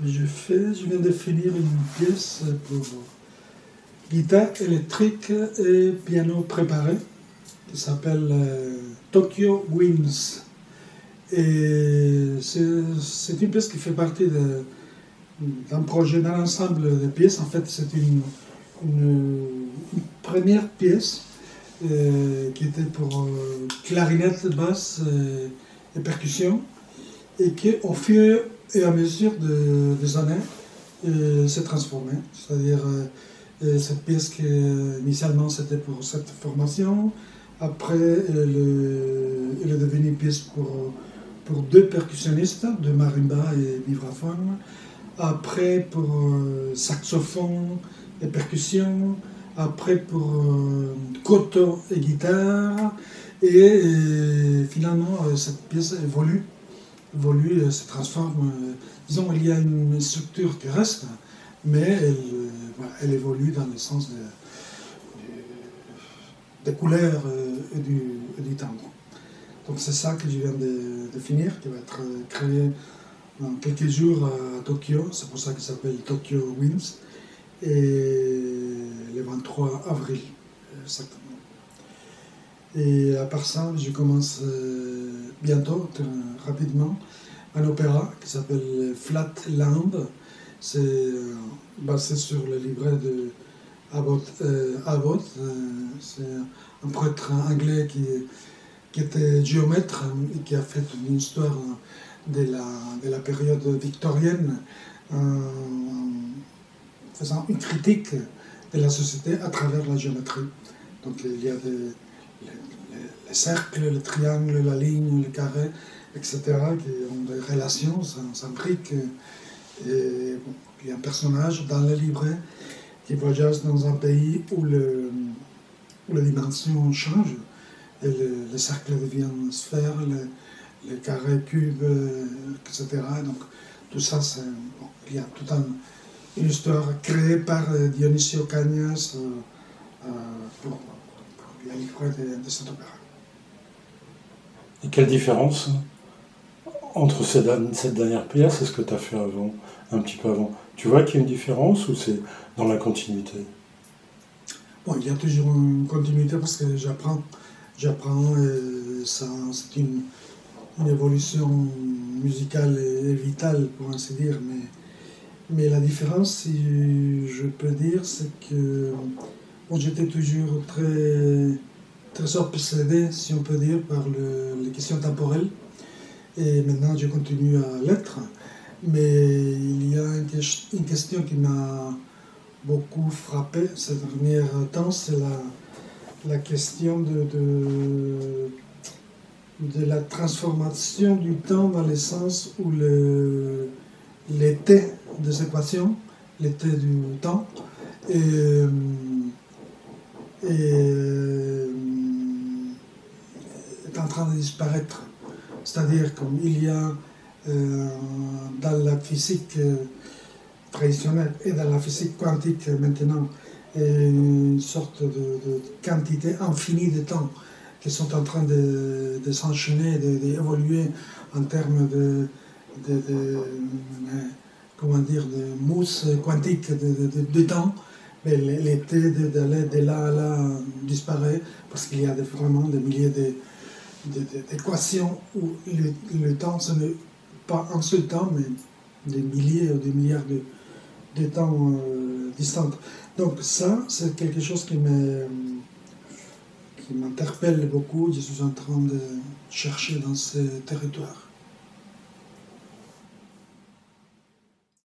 Je viens de finir une pièce pour guitare électrique et piano préparé qui s'appelle Tokyo Winds. Et c'est une pièce qui fait partie d'un projet, d'un ensemble de pièces. En fait, c'est une première pièce qui était pour clarinette, basse et percussion, et qui, au fur et à mesure des années, s'est transformée. C'est-à-dire, cette pièce qui, initialement, c'était pour cette formation. Après, elle est devenue une pièce pour deux percussionnistes, de marimba et vibraphone. Après, pour saxophone et percussion. Après, pour koto et guitare. Et finalement, cette pièce évolue, se transforme. Disons, il y a une structure qui reste, mais elle évolue dans le sens des couleurs et du timbre. Donc c'est ça que je viens de finir, qui va être créé dans quelques jours à Tokyo. C'est pour ça qu'il s'appelle Tokyo Winds. Et le 23 avril, exactement. Et à part ça, je commence bientôt, rapidement, un opéra qui s'appelle Flatland. C'est basé sur le livret de Abbott. C'est un prêtre anglais qui était géomètre et qui a fait une histoire de la période victorienne en faisant une critique de la société à travers la géométrie. Donc il y a les cercles, le triangle, la ligne, le carré, etc., qui ont des relations, s'imbriquent. Et bon, il y a un personnage dans le livret qui voyage dans un pays où les dimensions changent, et le cercle devient sphère, le carré cube, etc. Donc tout ça, bon, il y a toute une histoire créée par Dionisio Cagnas pour le livret de cet opéra. Et quelle différence entre cette dernière pièce et ce que tu as fait avant, un petit peu avant? Tu vois qu'il y a une différence ou c'est dans la continuité? Bon, il y a toujours une continuité parce que j'apprends et ça, c'est une évolution musicale et vitale, pour ainsi dire. Mais la différence, si je peux dire, c'est que bon, j'étais toujours très obsédé, si on peut dire, par les questions temporelles. Et maintenant, je continue à l'être. Mais il y a une question qui m'a beaucoup frappé ces derniers temps, c'est la question de la transformation du temps dans le sens où l'été des équations, l'été du temps, est en train de disparaître. C'est-à-dire qu'il y a dans la physique traditionnelle et dans la physique quantique maintenant une sorte de quantité infinie de temps qui sont en train de s'enchaîner, d'évoluer en termes de mousse quantique de temps. Mais l'été d'aller de là à là disparaît parce qu'il y a vraiment des milliers d'équations où le temps, ce n'est pas un seul temps, mais des milliers ou des milliards de temps distants. Donc ça, c'est quelque chose qui m'interpelle beaucoup. Je suis en train de chercher dans ces territoires.